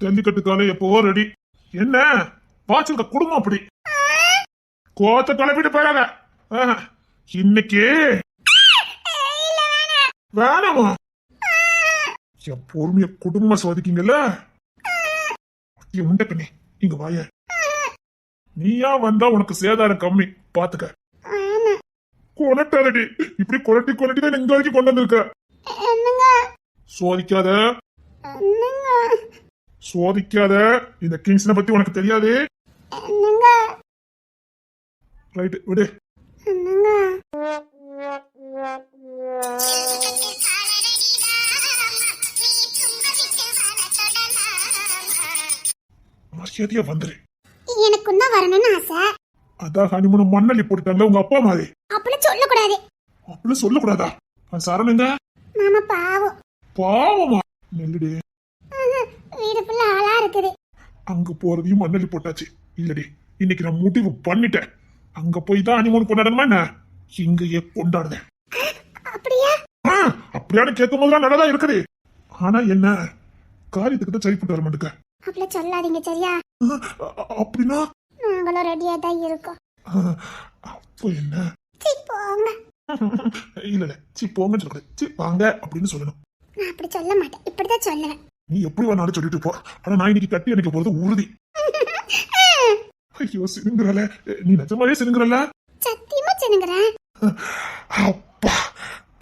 ஜல்லிக்கட்டுக்கால எப்போ ரெடி. என்ன பாய்ச்சல் குடும்பம் அப்படி கோத்த கிளப்பிட்டு போயிடாத. இன்னைக்கு வேணாமா? என் பொறுமைய குடும்பம் சோதிக்கீங்கல்ல. உண்ட கண்ணே இங்க வாய. நீயா வந்தா உனக்கு சேதாரம் கம்மி பாத்துக்க. கொலட்டாரடி இப்படி கொலட்டி கொலட்டி தான் இங்க வரைக்கும் கொண்டு வந்திருக்க. சோதிக்காத சோதிக்காத. இந்த கிங்ஸ்னை பத்தி உனக்கு தெரியாது. ரைட் விடு. மரியாதையா வந்துரு. எனக்கு தான் வரணும்னு ஆசை. அதான் ஹனிமூன் மண்ணள்ளி போட்டுட்டாங்க உங்க அப்பா மாதிரி. அப்படி சொல்லக்கூடாது. அப்படி சொல்லக்கூடாதா? சரணுங்க மாமா பாவம். பாவமா? நெல்லுடி வீடு ஃபுல்லா ஆளா இருக்குது. அங்க போறதையும் மண்ணள்ளி போட்டாச்சு. இல்லடி இன்னைக்கு நான் முடிவு பண்ணிட்டேன். அங்க போய் தான் ஹனிமூன் கொண்டாடணுமா என்ன? இங்கேயே கொண்டாடுறேன். அப்படியா? அப்படியானு கேட்கும் போதுதான் நல்லதா இருக்குது. ஆனா என்ன காரியத்துக்கு தான் சரி போட்டு வர மாட்டேங்க. அப்படி சொல்லாதீங்க சரியா? அப்படின்னா நாங்களும் ரெடியா தான் இருக்கோம். அப்போ என்ன? போங்க. இல்ல சி போங்கன்னு சொல்றது. சி வாங்க அப்படின்னு சொல்லணும். நான் அப்படி சொல்ல மாட்டேன், இப்படிதான் சொல்லுவேன். நீ எப்படி வேணாலும் சொல்லிட்டு போ. ஆனா நான் இன்னைக்கு கட்டி எனக்கு போறது உறுதி. ஐயோ சினுங்குறல. நீ நிஜமாவே சினுங்குறல? சத்தியமா சினுங்குறேன். அப்பா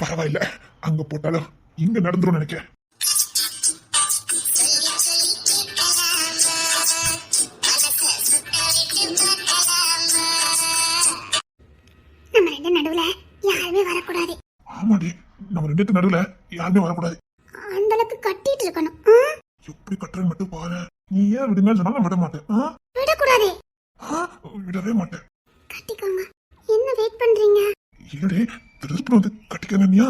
பரவாயில்ல. அங்க போட்டாலும் இங்க நடந்துரும் நினைக்கிறேன். நம்ம ரெண்டு நடுவுல யாருமே வரக்கூடாது. ஆமாடி நம்ம ரெண்டு நடுவுல யாருமே வரக்கூடாது. அந்த அளவுக்கு கட்டிட்டு இருக்கணும். எப்படி கட்டுறேன்னு மட்டும் பாரு. நீ ஏன் விடுங்கன்னு சொன்னா நான் விட மாட்டேன். விடக்கூடாது. விடவே மாட்டேன். கட்டிக்கோங்க. என்ன வெயிட் பண்றீங்க? இல்லடே திருப்பி வந்து கட்டிக்கணியா?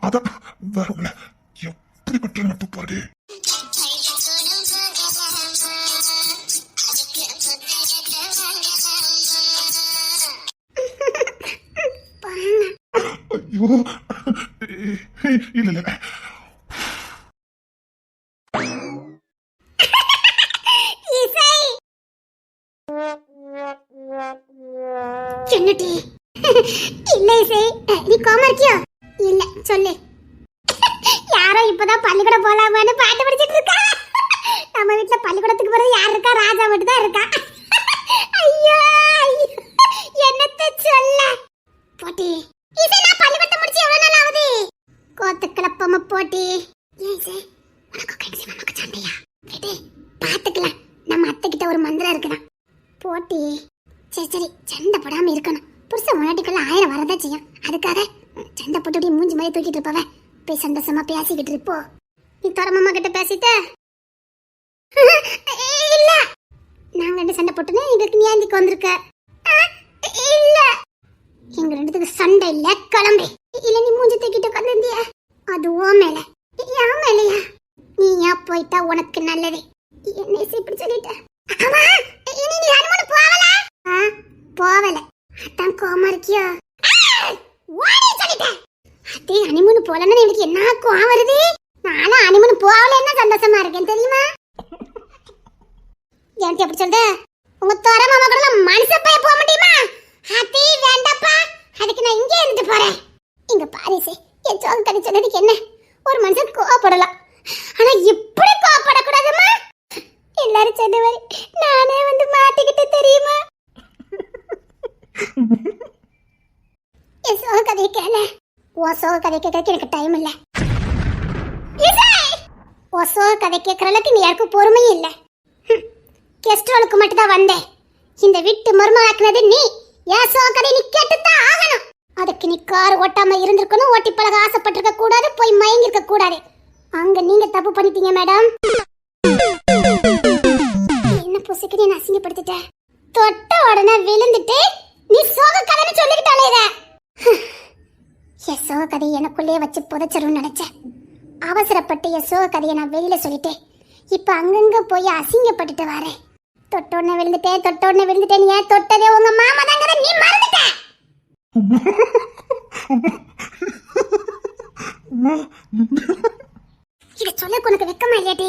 அதான் வேற ஒண்ணுல. எப்படி கட்டுறேன்னு மட்டும் பாரு. ஐயோ இல்ல இல்ல என்னடி? இல்ல இசை நீ கோமா இருக்கியோ? இல்ல சொல்லு. யாரோ இப்பதான் பள்ளிக்கூடம் போலாமான்னு பாட்டு படிச்சிட்டு இருக்கா. நம்ம வீட்டுல பள்ளிக்கூடத்துக்கு போறது யார் இருக்கா? ராஜா மட்டும் தான் இருக்கா. ஐயோ என்னத்த சொல்ல போட்டி. இசை நான் பள்ளிக்கூடம் முடிச்சு எவ்வளவு நாள் ஆகுது? கோத்து கிளப்பம போட்டி. இசை உனக்கு கடைசி நமக்கு சண்டையா? விடு பாத்துக்கலாம். நம்ம அத்தை கிட்ட ஒரு மந்திரம் இருக்குதான் போட்டி. சரி சரி சண்டை போடாம இருக்கணும். புருஷன் முன்னாடிக்குள்ள 1000 வரதான் செய்யும். அதுக்காக சண்டை போட்டு மூஞ்சி மாதிரி தூக்கிட்டு இருப்பவ போய் சந்தோஷமா பேசிக்கிட்டு இருப்போ. நீ தரமாமா கிட்ட பேசிட்ட? இல்ல நாங்க ரெண்டு சண்டை போட்டுன்னு எங்களுக்கு நியாயத்துக்கு வந்திருக்க. இல்ல எங்க ரெண்டுத்துக்கு சண்டை இல்ல கிளம்பு. இல்ல நீ மூஞ்சி தூக்கிட்டு உட்காந்துருந்தியா? அது ஓ மேல என் மேலையா? நீ ஏன் போயிட்டா உனக்கு நல்லது. என்ன இப்படி சொல்லிட்ட? ஆமா இனி நீ ஹனிமூன் போவல? போவல. அதான் கோமா இருக்கியா? ஓடி சொல்லிட்டேன். அதே ஹனிமூன் போலன்னா எனக்கு என்ன கோவம் வருது. நானும் ஹனிமூன் போவல என்ன சந்தோஷமா இருக்கேன் தெரியுமா? ஏன்டி அப்படி சொல்ற? உங்க தோர மாமா கூட மனுஷ போய் போக முடியுமா? அதே வேண்டாப்பா. அதுக்கு நான் இங்கே இருந்துட்டு போறேன். இங்க பாரிசே என் ஜோக கடி சொன்னதுக்கு என்ன? ஒரு மனுஷன் கோவப்படலாம். ஆனா இப்படி கோவப்படக்கூடாதுமா. எல்லாரும் சொன்னவரை நானே வந்து மாட்டிக்கிட்டு தெரியுமா? என் சோக கதையை கேள. உன் சோக கதை கேட்கறதுக்கு எனக்கு டைம் இல்ல. உன் சோக கதை கேட்கற அளவுக்கு நீ யாருக்கும் பொறுமையும் இல்ல. கெஸ்ட்ரோலுக்கு மட்டும் தான் வந்தேன். இந்த வீட்டு மருமகளாக்குனது நீ. என் சோக கதை நீ கேட்டுத்தான் ஆகணும். அதுக்கு நீ கார் ஓட்டாம இருந்திருக்கணும். ஓட்டி பழக ஆசைப்பட்டிருக்க கூடாது. போய் மயங்கிருக்க கூடாது. அங்க நீங்க தப்பு பண்ணிட்டீங்க மேடம். என்ன புசுக்கு நீ அசிங்கப்படுத்திட்ட? தொட்ட உடனே விழுந்துட்டு நீ சோக கதைன்னு சொல்லிக்கிட்டாலே இத. என் சோக கதையை எனக்குள்ளேயே வச்சு புதைச்சிருன்னு நினைச்சேன். அவசரப்பட்டு என் சோக கதையை நான் வெளியில சொல்லிட்டேன். இப்ப அங்கங்க போய் அசிங்கப்பட்டுட்டு வரேன். தொட்ட உடனே விழுந்துட்டேன். ஏன் தொட்டதே உங்க மாமா தாங்க. நீ மறந்துட்ட. இத சொல்ல உனக்கு வெக்கமா இல்லையாடி?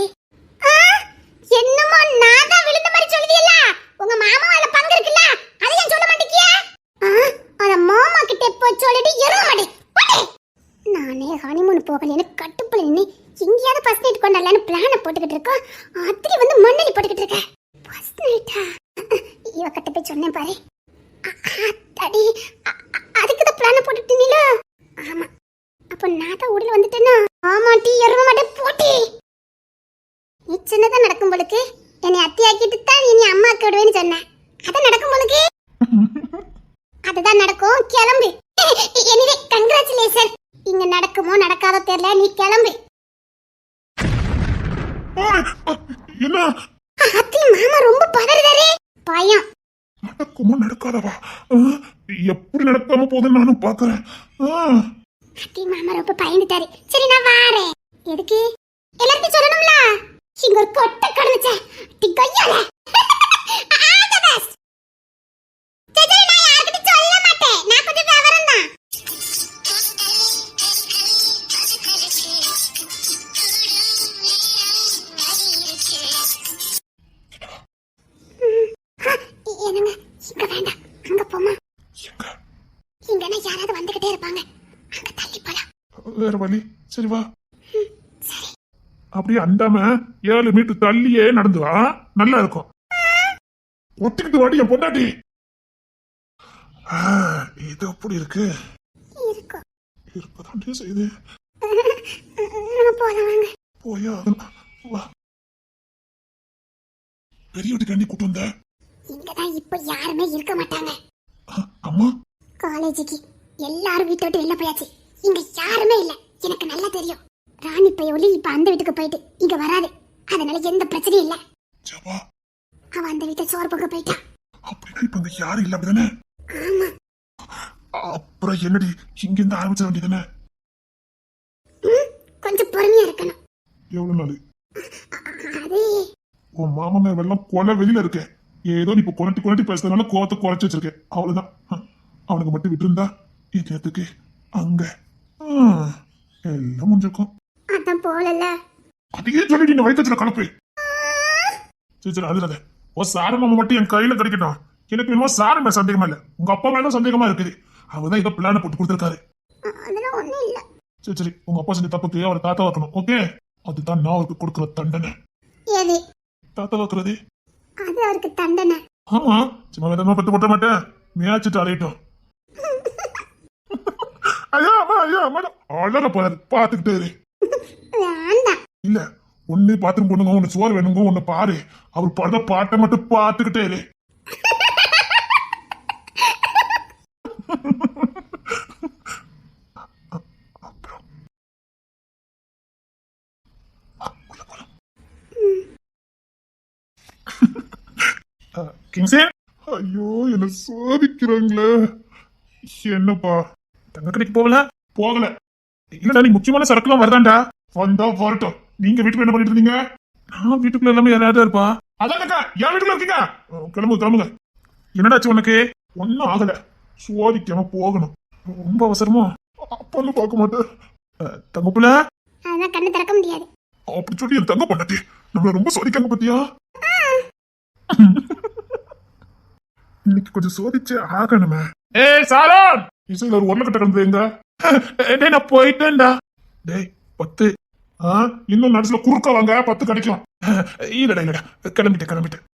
எருவ மாட்டே போடே. நானே ஹனிமூன் போகலன்னு கட்டுப்புல நின்னு எங்கேயாவது ஃபர்ஸ்ட் நைட் கொண்டாடலான்னு பிளான போட்டுக்கிட்டு இருக்கோம். அத்திரி வந்து மண்ணலி போட்டுக்கிட்டு இருக்க. ஃபர்ஸ்ட் நைட்டா? இவ கிட்ட போய் சொன்னேன் பாரு. அடி அதுக்கு தான் பிளான போட்டுட்டீங்களா? ஆமா. அப்ப நான் தான் உடல வந்துட்டேனா? ஆமாட்டி எருவ மாட்டே போட்டி. நீ சின்னதா நடக்கும் போலுக்கு என்னை அத்தியாக்கிட்டு தான் நீ அம்மாக்கு விடுவேன்னு சொன்ன. அதான் நடக்கும் போலுக்கு. அதுதான் நடக்கும். கிளம்பு. Anyway congratulation. இங்க நடக்குமோ நடக்காதோ தெரியல. நீ கிளம்பு. என்ன அத்தி மாமா ரொம்ப பதறுதாரே. பயம். நடக்குமா நடக்காதவா? எப்படி நடக்காம போகுதுன்னு நானும் பாக்குறேன். அத்தி மாமா ரொம்ப பயந்துட்டாரு. சரி நான் வாரேன். எதுக்கு? எல்லாத்தையும் சொல்லணும்ல. இங்க ஒரு கொட்டை கடந்துச்சே. டி கையால. All the best. சரி நான் யார்கிட்ட சொல்ல மாட்டேன். நான் கொஞ்சம் விவரம் தான். என்னங்க இங்க வேண்டாம். அங்க போமா. இங்கன்னா யாராவது வந்துகிட்டே இருப்பாங்க. அங்க தள்ளி போலாம். வேற வழி. சரி வா. அப்படியே அண்டாம 7 மீட்டர் தள்ளியே நடந்து வா. நல்லா இருக்கும். ஒட்டிக்கிட்டு வாடி என் பொண்டாட்டி. இது எப்படி இருக்கு? இருக்கும். இருக்கதாண்டே செய்து. போலாம் வாங்க. போயா வா. பெரிய வீட்டுக்கு அண்ணி கூட்டு வந்த. இங்கதான் இப்ப யாருமே இருக்க மாட்டாங்க. அம்மா காலேஜுக்கு எல்லாரும் வீட்டை விட்டு வெளில போயாச்சு. இங்க யாருமே இல்ல. எனக்கு நல்லா தெரியும். ராணி பையொலி இப்ப அந்த வீட்டுக்கு போயிட்டு இங்க வராது. அதனால எந்த பிரச்சனையும் இல்ல. ஜபா அவ அந்த வீட்டை சோறு பொங்க போயிட்டா. அப்படின்னா இப்ப இங்க யாரும் இல்ல அப்படிதானே? ஆமா. அப்புறம் என்னடி இங்க இருந்து ஆரம்பிச்ச வேண்டியதானே? கொஞ்சம் பொறுமையா இருக்கணும். எவ்வளவு நாள்? அது உன் மாமன் வெள்ளம் கொலை வெளியில இருக்கு. ஏதோ நீ இப்ப கொலட்டி பேசுறதுனால கோவத்தை குறைச்சு வச்சிருக்கேன். அவ்வளவுதான். அவனுக்கு மட்டும் விட்டு இருந்தா இதுக்கு அங்க எல்லாம் முடிஞ்சிருக்கும். அதான் போலல. அதையே சொல்லிட்டு இந்த வயிற்றுல கலப்பு. சரி சரி அதுல ஓ சாரு மாமா மட்டும் என் கையில கிடைக்கட்டும். எனக்கு என்னமோ சாரு மேல சந்தேகமா இல்ல, உங்க அப்பா மேல சந்தேகமா இருக்குது. அவர்தான் ஏதோ பிளான போட்டு கொடுத்திருக்காரு. அதெல்லாம் ஒண்ணும் இல்ல. சரி சரி உங்க அப்பா செஞ்ச தப்புக்கு அவரை தாத்தா வைக்கணும். ஓகே, அதுதான் நான் அவருக்கு கொடுக்குற தண்டனை. எது தாத்தா வைக்கிறது? அது அவருக்கு தண்டனை. ஆமா, சும்மா விதமா பத்து போட்ட மாட்டேன். மேய்ச்சிட்டு அலையிட்டோம். ஐயா அம்மா ஐயா அம்மா அழக போறாரு. பாத்துக்கிட்டே இரு. வேண்டாம். இல்ல ஒண்ணு பாத்ரூம் போடுங்க, ஒண்ணு சோறு வேணுங்க, ஒண்ணு பாரு. அவர் படுற பாட்டை மட்டும் பாத்துக்கிட்டே இரு. கிங்ஸே, ஐயோ என்ன சோதிக்கிறாங்களே. என்னப்பா தங்க கடைக்கு போகல? போகல. இல்லடா நீ முக்கியமான சரக்குலாம் வருதாண்டா. வந்தா வரட்டும். நீங்க வீட்டுக்குள்ள என்ன பண்ணிட்டு இருந்தீங்க? நான் வீட்டுக்குள்ள எல்லாமே யாராவது இருப்பா. அதான்க்கா என் வீட்டுக்குள்ள இருக்கீங்க. கிளம்புங்க. என்னடாச்சு உனக்கு? ஒன்னும் ஆகல. சோதிக்காம போகணும். ரொம்ப அவசரமோ? அப்பன்னு பார்க்க மாட்டேன். தங்கப்புல அதான் கண்ணு திறக்க முடியாது. அப்படி சொல்லி என் தங்க பண்ணாட்டி நம்மள ரொம்ப சோதிக்காங்க பத்தியா? இன்னைக்கு கொஞ்சம் சோதிச்சு ஆகணுமே. சாரோன் இசையில ஒரு ஒண்ணு கட்ட கலந்து எங்க? நான் போயிட்டேன்டா. டேய் 10 இன்னும் நடுசுல குறுக்க வாங்க 10 கிடைக்கும். இல்லடா கிளம்பிட்டேன்.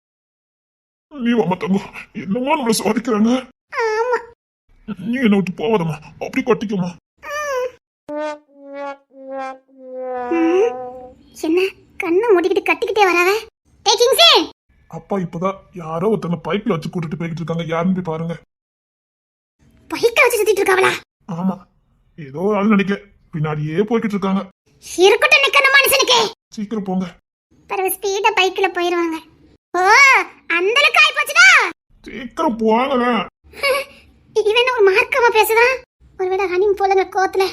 நீ அம்மா தங்கம் என்னமோ நம்மள சோதிக்கிறாங்க. நீ என்ன விட்டு போவதம்மா, அப்படி கொட்டிக்குமா. என்ன கண்ணை மூடிக்கிட்டு கத்திக்கிட்டே வராவ? அப்பா இப்பதான் யாரோ ஒருத்தங்க பைக்ல வச்சு கூட்டிட்டு போய்கிட்டு இருக்காங்க. யாருன்னு போய் பாருங்க. பைக்க வச்சு சுத்திட்டு இருக்காவளா? ஆமா, ஏதோ ஆள் நினைக்க பின்னாடியே போய்கிட்டு இருக்காங்க. இருக்கட்டும் நிக்கணும் மனுஷனுக்கு. சீக்கிரம் போங்க. பிறகு ஸ்பீடா பைக்ல போயிருவாங்க. ஓ அந்த அளவுக்கு ஆயி போச்சுடா. சீக்கிரம் போங்க. இவன் ஒரு மார்க்கமா பேசுதான். ஒருவேளை ஹனிம் போலங்க கோத்துல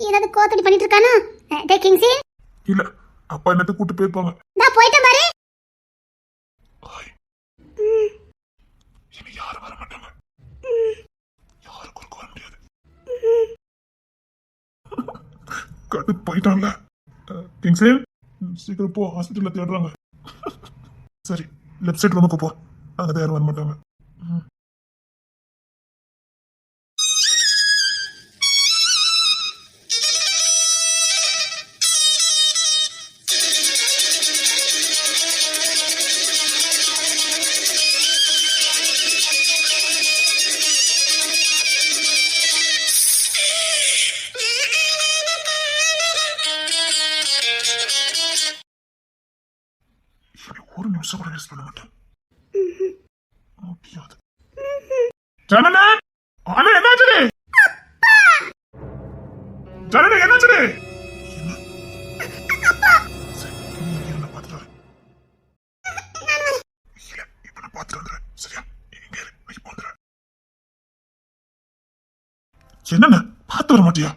ஏதாவது கோத்தடி பண்ணிட்டு இருக்கானா? டே கிங்ஸி இல்ல அப்பா என்னத்த கூட்டு போயிருப்பாங்க. நான் போயிட்டேன் பாரு. இனி யாரும் வர மாட்டாங்க. யாரும் குறுக்க வர முடியாது. கட்டு போயிட்டான்ல. கிங்ஸே சீக்கிரம் போ, ஹாஸ்பிட்டல்ல தேடுறாங்க. சரி லெஃப்ட் சைட் ரூமுக்கு போ, அங்கதான் யாரும் வர மாட்டாங்க. நிமிஷம் கூட வேஸ்ட் பண்ண மாட்டேன். முடியாது. ஜனனே அண்ணா என்னாச்சு? ஜனனே என்னாச்சு? என்ன? சரி, என்ன பார்த்துட்டு வரேன். இல்ல, இப்ப நான் பார்த்துட்டு வந்துடுறேன். சரியா? எங்க இரு, இப்ப வந்துடுறேன். என்னண்ணா பார்த்து வர மாட்டியா?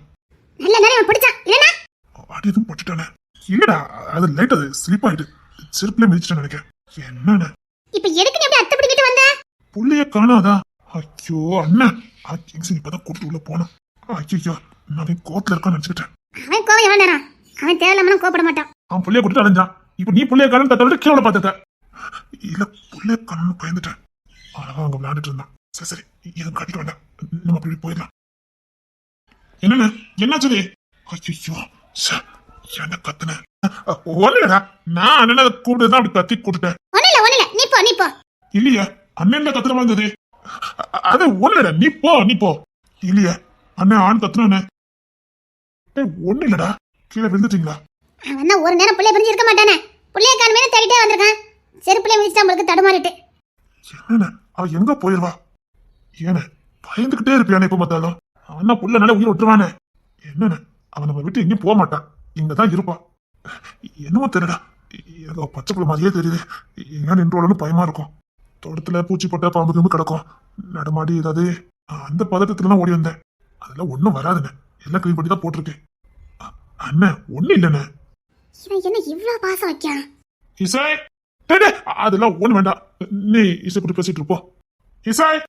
நல்ல நேரம் பிடிச்சான் இல்லனா அடி எதுவும் போட்டுட்டானே? இல்லடா, அது லைட், அது ஸ்லிப் ஆயிட்டு செருப்புல மிதிச்சிட்டேன்னு நினைக்கிறேன். என்னண்ணே இப்ப எதுக்கு நீ அப்படி அத்தை பிடிக்கிட்டு வந்த? புள்ளைய காணாதா? ஐயோ அண்ணன், கிங்ஸிங் இப்பதான் கூட்டிட்டு உள்ள போனான். ஐயோ, நான் கோத்துல இருக்கான்னு நினைச்சுக்கிட்டேன். அவன் கோவம் எவ்வளவு நேரம்? அவன் தேவையில்லாம கோபப்பட மாட்டான். அவன் புள்ளைய கூட்டிட்டு அலைஞ்சான். இப்ப நீ புள்ளைய காணும் கத்தோட கீழே பார்த்துட்ட. இல்ல, புள்ளைய காணும்னு பயந்துட்டேன். அழகா அங்க விளையாண்டுட்டு இருந்தான். சரி சரி, எதுவும் காட்டிக்க வேண்டாம், நம்ம அப்படி போயிடலாம். என்னண்ணே என்னாச்சு? ஐயோ என்ன கத்துன? ஒண்ணுடா, நான் அண்ணனை கூப்பிட்டுதான் அப்படி கத்தி கூட்டுட்டேன். ஒண்ணுல நீ போ. இல்லையா, அண்ணன் கத்துற மாதிரி இருந்தது. அது ஒண்ணுடா, நீ போ. இல்லையா, அண்ணன் ஆண் கத்துனானே. ஒண்ணு இல்லடா, கீழே விழுந்துட்டீங்களா? அவன் தான் ஒரு நேரம் புள்ளைய பிரிஞ்சு இருக்க மாட்டானே. புள்ளைய காணுமே தேடிட்டே வந்திருக்கான். செருப்புல மிதிச்சிட்டு அவங்களுக்கு தடுமாறிட்டு. என்னண்ணே, அவ எங்க போயிருவா? ஏன பயந்துகிட்டே இருப்பியானே இப்ப பார்த்தாலும்? அவன் தான் புள்ள உயிர் விட்டுருவானே. என்னண்ணே, அவன் நம்ம விட்டு எங்கேயும் போக மாட்டான், இங்கதான் இருப்பான். என்னமோ தெரியடா, ஏதோ பச்சை புள்ள மாதிரியே தெரியுது. எங்க நின்றோடனு பயமா இருக்கும். தோட்டத்துல பூச்சி போட்ட பாம்பு கிம்பு கிடக்கும், நடமாடி ஏதாவது. அந்த பதட்டத்துலதான் ஓடி வந்தேன். அதெல்லாம் ஒண்ணும் வராதுண்ணே, எல்லாம் கிளீன் பண்ணி தான் போட்டிருக்கேன். அண்ணன் ஒண்ணு இல்லண்ணே. என்ன இவ்வளவு பாசம் வைக்கான்? இசாய், அதெல்லாம் ஒண்ணு வேண்டாம், நீ இசை கூட பேசிட்டு இருப்போம். இசாய்,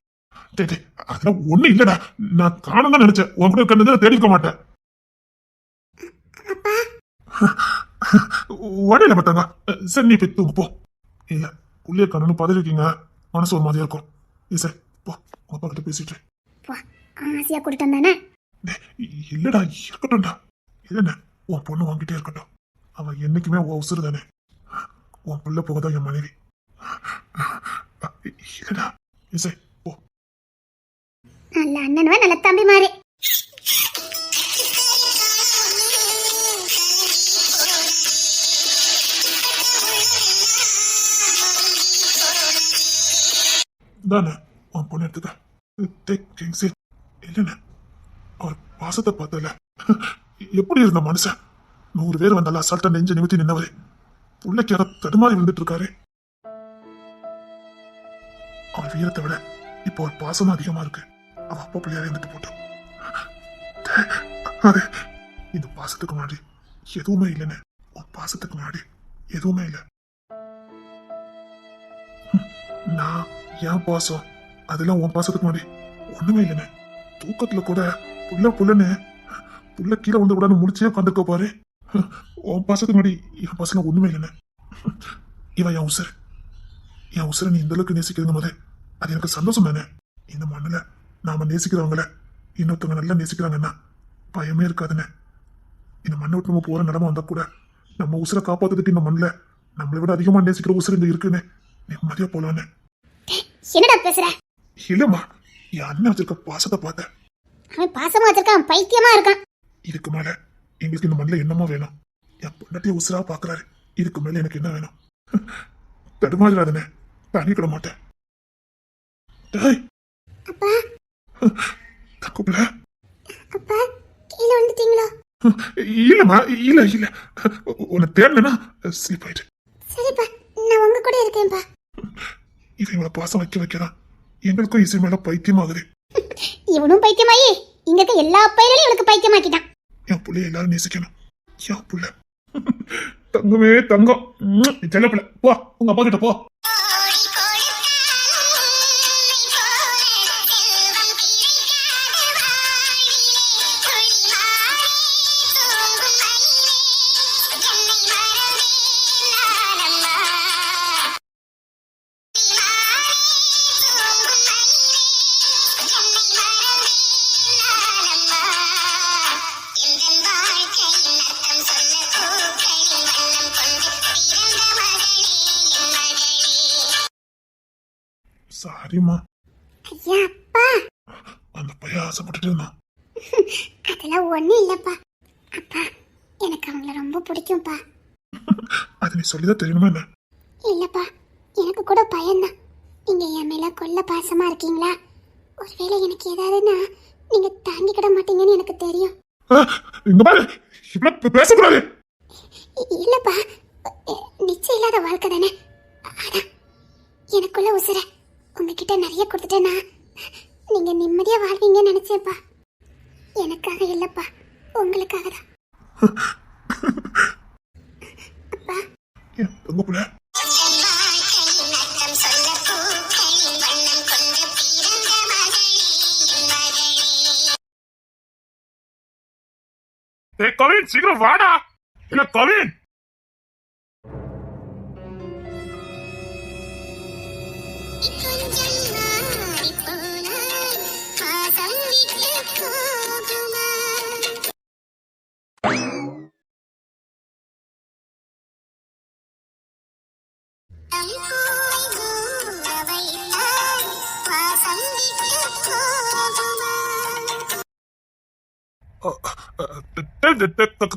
அதெல்லாம் ஒண்ணு இல்லடா, நான் காணும் தான் நினைச்சேன். உன் கூட கண்டு தேடி இருக்க மாட்டேன். உடையில பார்த்தாங்க. சரி, நீ போய் தூங்க போ. இல்ல, புள்ளைய கண்ணு பதறிருக்கீங்க, மனசு ஒரு மாதிரியா இருக்கும். இசை போ, உங்க அப்பா கிட்ட பேசிட்டு. ஆசையா கூட்டிட்டு வந்தானே? இல்லடா, இருக்கட்டும்டா. இல்லண்ணே, உன் பொண்ணு வாங்கிட்டே இருக்கட்டும். அவன் என்னைக்குமே உன் உசுறு தானே. உன் புள்ள போகதான் என் மனைவி. இல்லடா இசை போ. நல்ல அண்ணனுவ நல்ல தம்பி மாதிரி. தானே உன் பொண்ணு எடுத்துக்க. இல்லண்ணே, அவர் பாசத்தை பார்த்தல எப்படி இருந்த மனுஷன். 100 பேர் வந்தாலும் அசால்ட்டா நெஞ்ச நிமித்தி நின்னவரே, புள்ளைக்கார தடுமாறி விழுந்துட்டு இருக்காரு. அவர் வீரத்தை விட இப்போ ஒரு பாசம் அதிகமா இருக்கு. அவ அப்பா பிள்ளையார இருந்துட்டு போட்டோம். அது இந்த பாசத்துக்கு முன்னாடி எதுவுமே இல்லைன்னு. உன் பாசத்துக்கு முன்னாடி எதுவுமே இல்லை. நான் என் பாசம், அதெல்லாம் உன் பாசத்துக்கு முன்னாடி ஒண்ணுமே இல்லைன்னு. தூக்கத்துல கூட புள்ளன்னு புள்ள கீழே வந்து விடாம முடிச்சே உட்காந்துருக்க பாரு. உன் பாசத்துக்கு முன்னாடி என் பாசம் ஒண்ணுமே இல்லைன்னு. இவன் என் உசுரை நீ இந்த அளவுக்கு நேசிக்கிறதுங்க போது அது எனக்கு சந்தோஷம் தானே. இந்த மண்ணுல நாம நேசிக்கிறவங்கள இன்னொருத்தவங்க நல்லா நேசிக்கிறாங்கன்னா பயமே இருக்காதுன்னு. இந்த மண்ணை விட்டு நம்ம போற நிலமா வந்தா கூட நம்ம உசுரை காப்பாத்துறதுக்கு இந்த மண்ணுல நம்மளை விட அதிகமா நேசிக்கிற உசுறு இங்க இருக்குன்னு நிம்மதியா போலான்னு. என்னடா பேசுற? இல்லம்மா, என் அண்ணன் வச்சிருக்க பாசத்தை பார்த்தேன். அவன் பாசமா வச்சிருக்கான், பைத்தியமா இருக்கான். இதுக்கு மேல எங்களுக்கு இந்த மண்ணில் என்னமோ வேணும். என் பொண்ணத்தையே உசுரா பாக்குறாரு. இதுக்கு மேல எனக்கு என்ன வேணும்? தடுமாறாதுன்னு தாங்கிக்கிட மாட்டேன். அப்பா, தக்குப்புல அப்பா கீழே வந்துட்டீங்களா? இல்லம்மா, இல்ல உன்னை தேடலன்னா ஸ்லிப் ஆயிட்டு. சரிப்பா, நான் உங்க கூட இருக்கேன்பா. இவன் இவ்வளவு பாசம் வைக்கதான் எங்களுக்கும் இசை மேல பைத்தியமாகுது. இவனும் பைத்தியமாயி இங்க இருக்க எல்லா பையனையும் இவளுக்கு பைத்தியமாக்கிட்டான். என் புள்ளைய எல்லாரும் நேசிக்கணும். என் புள்ள தங்கமே தங்கம், செல்ல புள்ள. போ, உங்க அப்பா கிட்ட போ. சாரிம்மா. ஐயா அப்பா, அந்த பையன் ஆசைப்பட்டுட்டு இருந்தான். அதெல்லாம் ஒண்ணும் இல்லப்பா. அப்பா, எனக்கு அவங்கள ரொம்ப பிடிக்கும்பா. அது நீ சொல்லிதான் தெரியணுமா என்ன? இல்லப்பா, எனக்கு கூட பயம்தான். நீங்க என் மேல கொல்ல பாசமா இருக்கீங்களா? ஒருவேளை எனக்கு ஏதாவதுன்னா நீங்க தாங்கிக்கிட மாட்டீங்கன்னு எனக்கு தெரியும். இந்த மாதிரி இப்படி பேசக்கூடாது. இல்லப்பா, நிச்சயம் இல்லாத வாழ்க்கை தானே. அதான் எனக்குள்ள உசுர உங்ககிட்ட நிறைய கொடுத்துட்டேன்னா நீங்க நிம்மதியா வாழ்வீங்கன்னு நினைச்சேப்பா. எனக்காக இல்லப்பா, உங்களுக்காக தான். அப்பா உங்க புள்ள கவின் சீக்கிரம் வாடா. இல்ல கவின்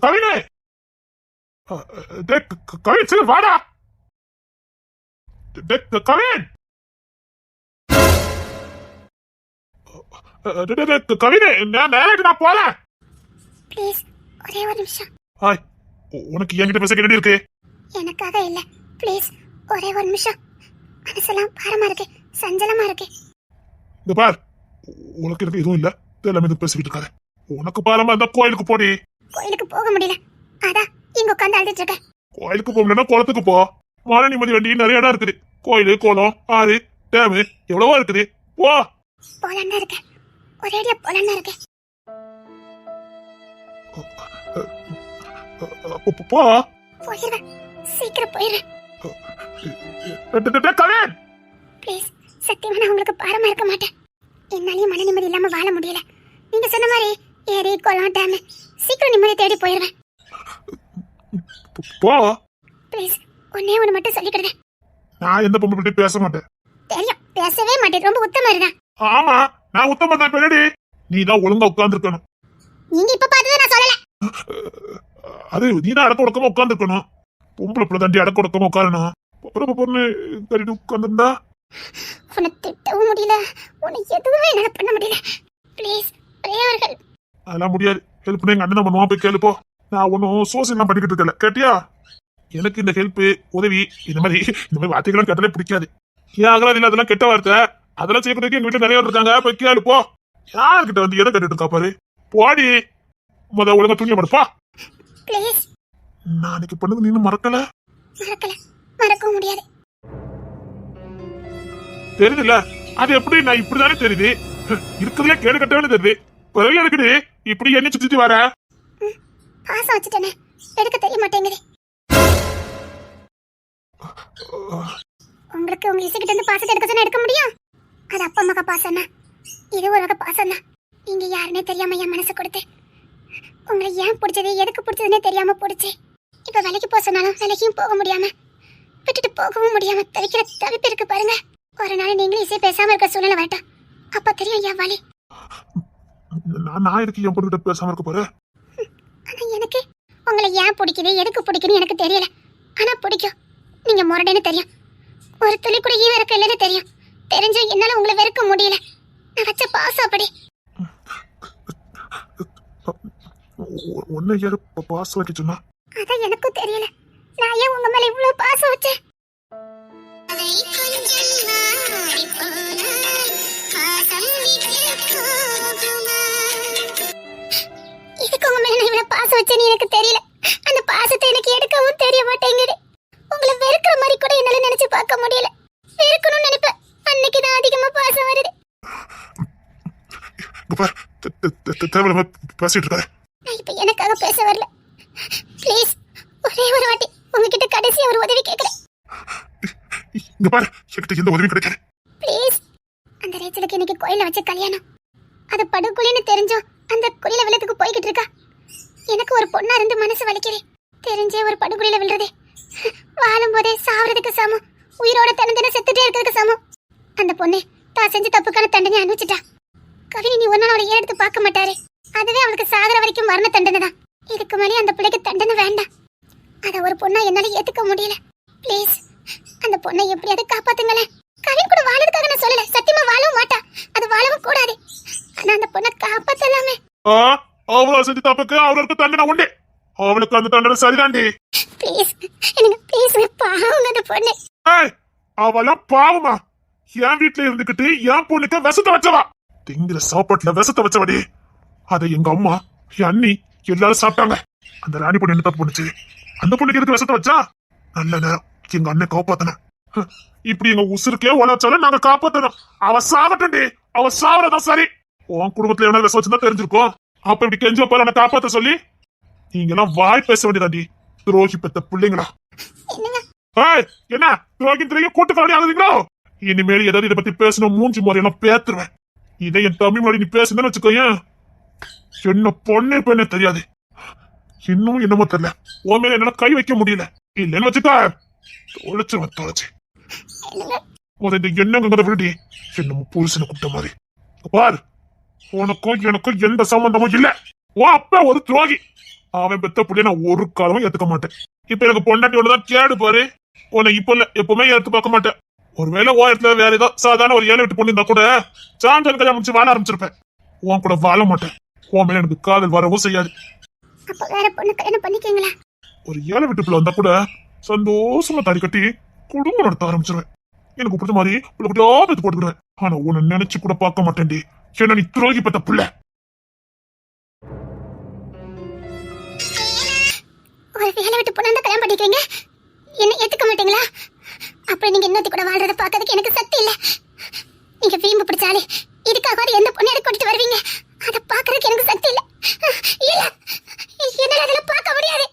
கவினே கவின் சீக்கிரம் வாடா. கவின் கவினே நான் நேராக நான் போல. ப்ளீஸ் ஒரே ஒரு நிமிஷம். ஹாய், உனக்கு என்கிட்ட பேச கேட்டு இருக்கு. எனக்காக இல்ல, ப்ளீஸ் ஒரே ஒரு நிமிஷம். மனசெல்லாம் பாரமா இருக்கு, சஞ்சலமா இருக்கு. இந்த பார், உனக்கு எனக்கு எதுவும் இல்ல, எல்லாமே இது பேசிக்கிட்டு இருக்காரு. உனக்கு பாரமா இருந்தா கோயிலுக்கு போடி. கோயிலுக்கு போக முடியல, அதான் இங்க உட்காந்து அழுதுட்டு இருக்கேன். கோயிலுக்கு போக முடியலன்னா குளத்துக்கு போ. மழை நிம்மதி வண்டி நிறைய இடம் இருக்குது. கோயிலு, குளம், ஆறு, டேமு எவ்வளவோ இருக்குது. போ. போலான்னு இருக்கேன், ஒரேடியா போலான்னு இருக்கேன். போ. போயிடுவேன், சீக்கிரம் போயிடுவேன். கவின் ப்ளீஸ், சத்தியமா நான் உங்களுக்கு பாரமா இருக்க மாட்டேன். என்னாலயும் மன நிம்மதி இல்லாம வாழ முடியல. நீங்க சொன்ன மாதிரி ஏரி, குளம், டேம் சீக்கிரம் நிம்மதி தேடி போயிடுவேன். போ. ப்ளீஸ் ஒன்னே ஒண்ணு மட்டும் சொல்லிக்கிடுவேன். நான் எந்த பொம்பளை பத்தி பேச மாட்டேன். தெரியும், பேசவே மாட்டேன். ரொம்ப உத்தம இருதான். ஆமா, நான் உத்தம தான். பின்னாடி நீ தான் ஒழுங்கா உட்கார்ந்து இருக்கணும். நீங்க இப்ப பார்த்ததை நான் சொல்லல. அது நீ தான் அடக்க உடக்கமா உட்கார்ந்து இருக்கணும். பொம்பளை பிள்ளை தாண்டி அடக்க உடக்கமா உட்காரணும். பொண்ணு கட்டிட்டு உட்கார்ந்துருந்தா உன்னை திட்டவும் முடியல, உன்னை எதுவுமே என்னால பண்ண முடியல. ப்ளீஸ் ஒரே ஒரு ஹெல்ப். அதெல்லாம் முடியாது. ஹெல்ப் எங்க அண்ணன் பண்ணுவான், போய் கேளுப்போ. நான் ஒன்னும் சோசியல்லாம் பண்ணிக்கிட்டு இருக்கல, கேட்டியா? எனக்கு இந்த ஹெல்ப், உதவி இந்த மாதிரி வார்த்தைகள்லாம் கேட்டாலே பிடிக்காது. ஏன் ஆகலாம் இல்ல, அதெல்லாம் கெட்ட வார்த்தை. அதெல்லாம் செய்யறதுக்கு எங்க வீட்டுல நிறைய பேர் இருக்காங்க. போய் கேளுப்போ. யாருக்கிட்ட வந்து எதை கேட்டுட்டு இருக்கா பாரு. போடி. ஒழுங்கா துணிய மறுப்பா. ப்ளீஸ். நான் அன்னைக்கு பண்ணது நீ மறக்கல. மறக்கவும் முடியாது. தெரியுதுல்ல, அது எப்படி நான் இப்படிதானே தெரியுது. இருக்கிறதுல கேடு கட்டவே தெரியுது. பிறகு இருக்குது இப்படி என்ன சுத்தி வர. பாசம் வச்சுட்டேனே, எடுக்க தெரிய மாட்டேங்குது. உங்களுக்கு உங்க இசைக்கிட்ட இருந்து பாசத்தை எடுக்க சொன்னா எடுக்க முடியும்? அது அப்பா அம்மா பாசம்னா, இது ஒரு வகை பாசம் தான். நீங்க யாருன்னே தெரியாம என் மனசு கொடுத்து உங்களை ஏன் பிடிச்சது, எதுக்கு பிடிச்சதுன்னே தெரியாம பிடிச்சி இப்ப வேலைக்கு போக சொன்னாலும் வேலைக்கும் போக முடியாம, விட்டுட்டு போகவும் முடியாம தவிக்கிற தவிப்பு இருக்கு பாருங்க. ஒரு நாள் நீங்களும் இசை பேசாம இருக்க சூழ்நிலை வரட்டும், அப்ப தெரியும் என் வலி. நான் எதுக்கு என் பொண்ணுகிட்ட பேசாம இருக்க போறேன்? ஆனா எனக்கு உங்களை ஏன் பிடிக்குது, எதுக்கு பிடிக்குன்னு எனக்கு தெரியல. ஆனா பிடிக்கும். நீங்க முரடன்னு தெரியும், ஒரு துளி கூட ஈவ இருக்க இல்லைன்னு தெரியும். தெரிஞ்சும் என்னால உங்களை வெறுக்க முடியல. நான் வச்ச பாசம் அப்படி. ஒன்னு யாரு பாசம் வைக்க சொன்னா? அதான் எனக்கும் தெரியல. நான் ஏன் உங்க மேல இவ்வளவு பாசம் வச்சேன்? இதுக்கு உங்க மேல நான் இவ்வளவு பாசம் வச்சேன்னு எனக்கு தெரியல. அந்த பாசத்தை எனக்கு எடுக்கவும் தெரிய மாட்டேங்குது. உங்களை வெறுக்கிற மாதிரி கூட என்னால நினைச்சு பார்க்க முடியல. வெறுக்கணும்னு நினைப்பேன், அன்னைக்குதான் அதிகமா பாசம் வருது. பேசிட்டு இருக்காரு. நான் இப்ப எனக்காக பேச வரல. ப்ளீஸ் ஒரே ஒரு வாட்டி உங்ககிட்ட கடைசி ஒரு உதவி கேட்கிறேன். இங்க பாரு, என்கிட்ட எந்த உதவி கிடைக்காது. ப்ளீஸ். அந்த ரேச்சலுக்கு இன்னைக்கு கோயில்ல வச்ச கல்யாணம், அது படுகுழின்னு தெரிஞ்சோம் அந்த குழியில விழுறதுக்கு போய்கிட்டு இருக்கா. எனக்கு ஒரு பொண்ணா இருந்து மனசு வலிக்குது. தெரிஞ்சே ஒரு படுகுழியில விழுறது வாழும் போதே சாவறதுக்கு சமம், உயிரோட தனதின செத்துட்டே இருக்கிறதுக்கு சமம். அந்த பொண்ணு தான் செஞ்ச தப்புக்கான தண்டனை அனுபவிச்சிட்டா. கவினி நீ ஒரு நாள் அவளை எடுத்து பார்க்க மாட்டாரு. அதுவே அவளுக்கு சாகர வரைக்கும் மரண தண்டனை தான். இதுக்கு மேலே அந்த பிள்ளைக்கு தண்டனை வேண்டாம். அத ஒரு பொண்ணா என்னால ஏத்துக்க முடியல. ப்ளீஸ் அந்த பொண்ணை எப்படியாவது காப்பாத்துங்களேன். கவின் கூட வாழறதுக்காக நான் சொல்லல, சத்தியமா வாழவும் மாட்டா, அது வாழவும் கூடாது. ஆனா அந்த பொண்ணை காப்பாத்தலாமே. அவளை செஞ்சு தப்புக்கு அவளுக்கு தண்டனை உண்டு. அவளுக்கு அந்த தண்டனை சரிதாண்டி. ப்ளீஸ் எனக்கு ப்ளீஸ், பாவம் அந்த பொண்ணு. அவளாம் பாவமா? என் வீட்டுல இருந்துகிட்டு என் பொண்ணுக்கு விஷத்தை வச்சவா. திங்கிற சாப்பாட்டுல விஷத்தை வச்சவடி. அதை எங்க அம்மா, என் அண்ணி எல்லாரும் சாப்பிட்டாங்க. அந்த ராணி பொண்ணு என்ன தப்பு பண்ணுச்சு? அந்த பொண்ணுக்கு எதுக்கு விஷத்தை வச்சா? நல்ல நேரம் எங்க அண்ணன் காப்பாத்தணும். இப்படி எங்க உசுருக்கே உழைச்சாலும் நாங்க காப்பாத்தணும். அவ சாவட்டண்டி, அவ சாவறதான் சரி. உன் குடும்பத்துல எவனா விஷம் வச்சுதான் தெரிஞ்சிருக்கும். அப்ப இப்படி கெஞ்ச போல என்ன காப்பாத்த சொல்லி நீங்க எல்லாம் வாய் பேச வேண்டியதாண்டி. துரோகி பெத்த பிள்ளைங்களா? என்ன துரோகி திரைய கூட்டு கவனி ஆகுதுங்களோ? இனிமேல் ஏதாவது இதை பத்தி பேசணும் மூஞ்சி முறையெல்லாம் பேத்துருவேன். இதை என் தமிழ் மொழி நீ பேசுன்னு வச்சுக்கோயேன், என்ன பொண்ணே பெண்ணே தெரியாது. இன்னும் என்னமோ தெரியல, உன் மேல என்னால கை வைக்க முடியல. இல்லன்னு வச்சுக்கா தொலைச்சிருவேன், தொலைச்சு இந்த என்னங்கிறத விருடி என்னமோ புருஷனை கூப்பிட்ட மாதிரி. பாரு, உனக்கும் எனக்கும் எந்த சம்பந்தமும் இல்ல. உன் அப்பா ஒரு துரோகி. அவன் பெத்த புள்ளைய நான் ஒரு காலமும் ஏத்துக்க மாட்டேன். இப்ப எனக்கு பொண்டாட்டி ஒண்ணுதான் கேடு பாரு. உன்னை இப்ப இல்ல எப்பவுமே ஏத்து பார்க்க மாட்டேன். ஒருவேளை உன் இடத்துல வேற ஏதோ சாதாரண ஒரு ஏழை விட்டு பொண்ணு இருந்தா கூட சாஞ்சல் கல்யாணம் முடிச்சு வாழ ஆரம்பிச்சிருப்பேன். உன் கூட வாழ மாட்டேன். உன் மேல எனக்கு காதல் வரவும் செய்யாது. ஒரு ஏழை விட்டு பிள்ளை வந்தா கூட சந்தோஷமா தாடி கட்டி குடும்பம் நடத்த ஆரம்பிச்சிருவேன். எனக்கு பிடிச்ச மாதிரி பிள்ளை போட்டுக்கிடுவேன். ஆனா உன்னை நினைச்சு கூட பார்க்க மாட்டேன்டி. என்ன நீ துரோகி பெத்த பிள்ளை. ஒரு வேலை விட்டு பொண்ணு கல்யாணம் பண்ணிக்கிறீங்க, என்ன ஏத்துக்க மாட்டீங்களா? அப்புறம் நீங்க இன்னொருத்தி கூட வாழ்றத பார்க்கறதுக்கு எனக்கு சக்தி இல்ல. நீங்க வீம்பு பிடிச்சாலே இதுக்காக எந்த பொண்ணு எடுத்து கூட்டிட்டு வருவீங்க, அதை பார்க்கறதுக்கு எனக்கு சக்தி இல்ல. இல்ல, என்னால அதெல்லாம் பார்க்க முடியாது.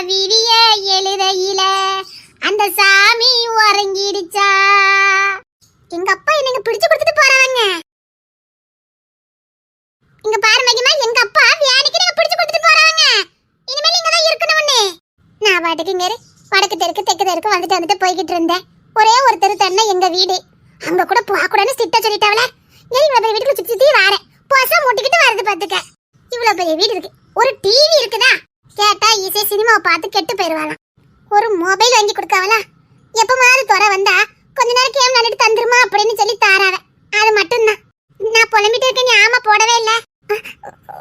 விதிய எழுதையில அந்த சாமி உறங்கிடுச்சா. எங்க அப்பா என்னங்க பிடிச்சு கொடுத்துட்டு போறாங்க. இங்க பாரு மகிமா, எங்க அப்பா வியானிக்கு நீங்க பிடிச்சு கொடுத்துட்டு போறாங்க. இனிமேல் நீங்க தான் இருக்கணும்னு. நான் பாட்டுக்கு இங்க வடக்கு தெற்கு தெற்கு தெற்கு வந்துட்டு போய்கிட்டு இருந்தேன். ஒரே ஒரு தெரு தண்ணா எங்க வீடு. அங்க கூட போகக்கூடாதுன்னு சிட்ட சொல்லிட்டாவல. இவ்வளவு பெரிய வீட்டுக்கு சுத்தி சுத்தி வாரேன், பொசம் மூட்டிக்கிட்டு வருது பாத்துக்க. இவ்வளவு பெரிய வீடு இருக்கு, ஒரு டிவி இருக்குதா? கேட்டா இசை சினிமாவை பார்த்து கெட்டு போயிருவாளாம். ஒரு மொபைல் வாங்கி கொடுக்காவலா? எப்பமாவது துறை வந்தா கொஞ்ச நேரம் கேம் விளையாடிட்டு தந்துருமா அப்படின்னு சொல்லி தாராவ. அது மட்டும்தான். நான் புலம்பிட்டு இருக்கேன், நீ ஆமா போடவே இல்ல.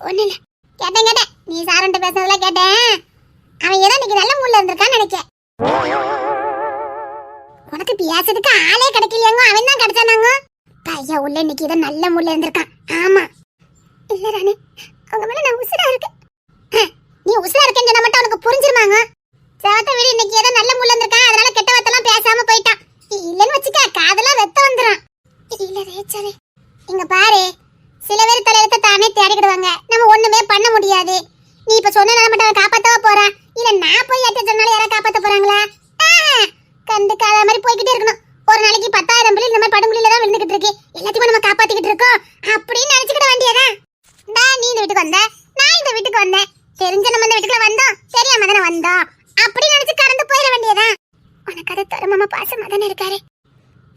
ஒண்ணு இல்ல, கேட்டேன் நீ சாரண்ட பேசுறதுல கேட்டேன். அவன் ஏதோ இன்னைக்கு நல்ல மூட்ல இருந்திருக்கான்னு நினைச்சேன். உனக்கு பேசுறதுக்கு ஆளே கிடைக்கலையாங்க, அவன் தான் கிடைச்சானாங்க. பையா உள்ள இன்னைக்கு ஏதோ நல்ல மூட்ல இருந்திருக்கான். ஆமா இல்ல ராணி, அவங்க மேல நான் உசுரா இருக்கேன். நீ உசுரா இருக்கேன்னு சொன்னா மட்டும் உனக்கு புரிஞ்சிருமாங்க? செவத்த வீடு இன்னைக்கு ஏதோ நல்ல மூட்ல இருந்திருக்கான், அதனால கெட்ட வார்த்தைலாம் பேசாம போயிட்டான். இல்லன்னு வச்சுக்க காதெல்லாம் வெத்த வந்துடும். இல்ல ரேச்சவே, இங்க பாரு, சில பேர் தலையெழுத்த தானே தேடிக்கிடுவாங்க. நம்ம ஒண்ணுமே பண்ண முடியாது. நீ இப்ப சொன்ன மட்டும் காப்பாத்தவா போறா? இல்ல நான் போய் ஏற்ற சொன்னாலும் யாராவது காப்பாத்த போறாங்களா? கண்டுக்காத மாதிரி போய்கிட்டே இருக்கணும். ஒரு நாளைக்கு 10,000 பிள்ளை இந்த மாதிரி படுமுடியில தான் விழுந்துகிட்டு இருக்கு. எல்லாத்தையும் நம்ம காப்பாத்திக்கிட்டு இருக்கோம் அப்படின்னு நினைச்சுக்கிட வேண்டியதா? நீ இந்த வீட்டுக்கு வந்த, நான் இந்த வீட்டுக்கு வந்தேன். தெரிஞ்ச நம்ம இந்த வீட்டுக்குள்ள வந்தோம், தெரியாம தானே வந்தோம் அப்படின்னு நினைச்சு கடந்து போயிட வேண்டியதா? உனக்கு அது தரமாம பாசமா தானே இருக்காரு.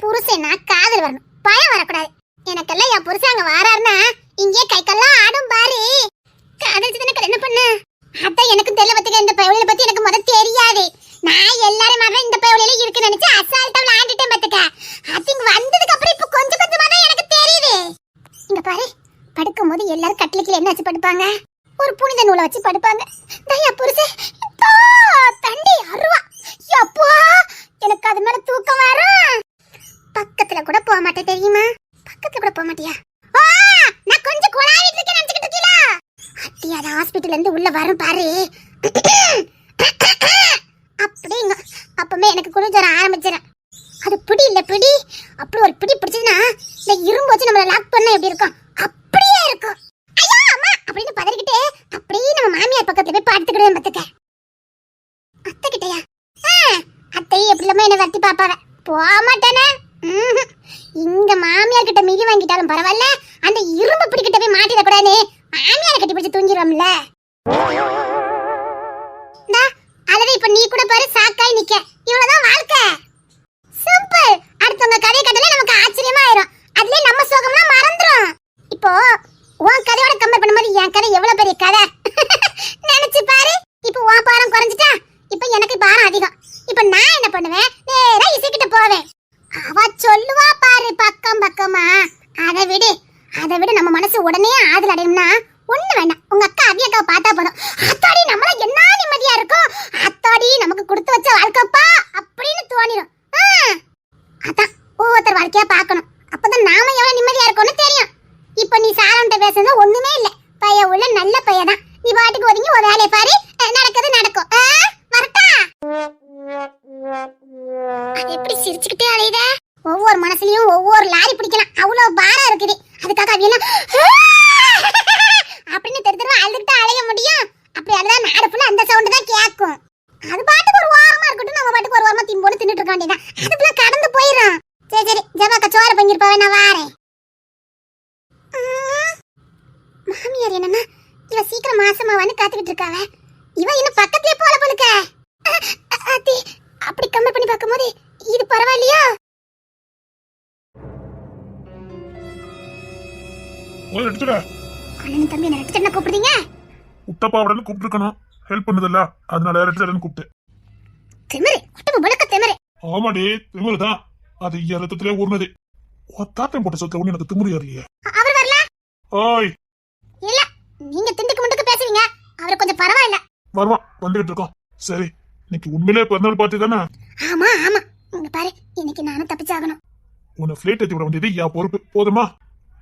புருஷனா காதல் வரணும், பயம் வரக்கூடாது. எனக்கெல்லாம் என் புருஷன் அங்க வாராருன்னா இங்கே கை கல்லாம் ஆடும் பாரு. காதலிச்சு தானே என்ன பண்ண? அதான் எனக்கு தெரியல பத்துக்க. இந்த பயவளிய பத்தி எனக்கு முதல்ல தெரியாது. நான் எல்லாரும் மாதிரி இந்த பயவளியில இருக்கு நினைச்சு அசால்ட்டா விளையாண்டுட்டேன் பத்துக்க. அது இங்க வந்ததுக்கு அப்புறம் இப்ப கொஞ்சம் கொஞ்சமா தான் எனக்கு தெரியுது. இங்க பாரு, படுக்கும் போது எல்லாரும் கட்டிலுக்கு என்ன வச்சு படுப்பாங்க? ஒரு புனித நூலை வச்சு படுப்பாங்க. தயா புருஷன் தண்டி அருவா. எப்போ எனக்கு அது மேல தூக்கம் வரும். பக்கத்துல கூட போக மாட்டேன் தெரியுமா? பக்கத்துல கூட போக மாட்டியா? நான் கொஞ்சம் குழாவிட்டு இருக்கேன் நினைச்சிட்டு இருக்கீங்களா? அத்தியாத ஹாஸ்பிடல்ல இருந்து உள்ள வரும் பாரு. அப்படிங்க அப்பமே எனக்கு குளிர்ஜரம் ஆரம்பிச்சிடும். அது பிடி இல்ல பிடி. அப்படி ஒரு பிடி பிடிச்சதுன்னா இந்த இரும்பு வச்சு நம்மள லாக் பண்ணா எப்படி இருக்கும் அப்படியே இருக்கும். ஐயோ அம்மா அப்படின்னு பதறிக்கிட்டே அப்படியே நம்ம மாமியார் பக்கத்துல போய் படுத்துக்கிடுவேன் பத்துக்க. அத்தை கிட்டயா? அத்தை எப்படி இல்லாம என்ன வத்தி பாப்பாவ போக மாட்டேனே. இங்க மாமியார் கிட்ட மிதி வாங்கிட்டாலும் பரவாயில்ல, அந்த இரும்பு பிடிக்கிட்ட போய் மாட்டிட கூடாது. மாமியாரை கட்டி பிடிச்சு தூங்கிடுவோம்ல. அதுவே இப்ப நீ கூட பாரு சாக்காய் நிக்க. இவ்வளவுதான் வாழ்க்கை. சிம்பிள். அடுத்தவங்க கதை கட்டல நமக்கு ஆச்சரியமா ஆயிரும். அதுலயே நம்ம சோகம்லாம் மறந்துரும். இப்போ உன் கதையோட கம்பேர் பண்ணும்போது என் கதை எவ்வளவு பெரிய கதை நினைச்சு பாரு. இப்போ உன் பாரம் குறைஞ்சிட்டா, இப்போ எனக்கு பாரம் அதிகம். இப்போ நான் என்ன நிம்மதி அடையணும்னா ஒண்ணு வேண்டாம், உங்க அக்கா அவியக்காவை பார்த்தா போதும். அத்தாடி நம்மள என்ன நிம்மதியா இருக்கும், அத்தாடி நமக்கு கொடுத்து வச்ச வாழ்க்கைப்பா அப்படின்னு தோணிடும். அதான் ஒவ்வொருத்தர் வாழ்க்கையா பார்க்கணும், அப்பதான் நாம எவ்வளவு நிம்மதியா இருக்கோம்னு தெரியும். இப்ப நீ சாரம்கிட்ட பேசுறது ஒண்ணுமே இல்ல, பைய உள்ள நல்ல பையதான். நீ பாட்டுக்கு ஒதுங்கி ஒரு வேலையை பாரு, நடக்கிறது நடக்கும். வரட்டா? அது எப்படி சிரிச்சுக்கிட்டே அலையுத? ஒவ்வொரு மனசுலயும் ஒவ்வொரு லாரி பிடிக்கலாம், அவ்வளவு பாரம் இருக்குது. அதுக்காக அவியெல்லாம் அப்படின்னு தெரு அழுதுகிட்டு அலைய முடியும்? அப்படி அழுதா நாடு ஃபுல்லா அந்த சவுண்ட் தான் கேட்கும். அது பாட்டுக்கு ஒரு வாரமா இருக்கட்டும், நம்ம பாட்டுக்கு ஒரு வாரமா திம்போடு தின்னுட்டு இருக்க வேண்டியதான். அதுக்குள்ள கடந்து போயிடும். சரி சரி, ஜபாக்கா சோறு பங்கிருப்பாவே, நான் வாரேன். மாமியார் என்னன்னா இவ சீக்கிரம் மாசமா வந்து காத்துக்கிட்டு இருக்காவ. இவ இன்னும் பக்கத்துலயே போல போலுக்க. அப்படி கம்பேர் பண்ணி பார்க்கும்போது இது பரவாயில்லையா? அண்ணன் தம்பி என்ன கூப்பிடுறீங்க? உத்தப்பாவுடன் கூப்பிட்டுருக்கணும், ஹெல்ப் பண்ணுதல்ல, அதனால ரெட்டு கூப்பிட்டு. திமிரு, ஒட்டப்பு புலக்க திமிரு. ஆமாடி திமிருதான், அது ரத்தத்திலே ஊர்னது. தாத்தன் போட்ட சொத்த ஒண்ணு எனக்கு திமிரு ஏறியே. அவர் வரல? ஓய் இல்ல, நீங்க திண்டுக்கு முண்டுக்கு பேசுவீங்க, அவர் கொஞ்சம் பரவாயில்ல. வருவான், வந்துகிட்டு இருக்கோம். சரி, இன்னைக்கு உண்மையிலே பிறந்தநாள் பார்ட்டி தானே? ஆமா ஆமா, இங்க பாரு, இன்னைக்கு நானும் தப்பிச்சாகணும். உன்னை பிளேட் ஏத்தி விட வேண்டியது என் பொறுப்பு, போதுமா?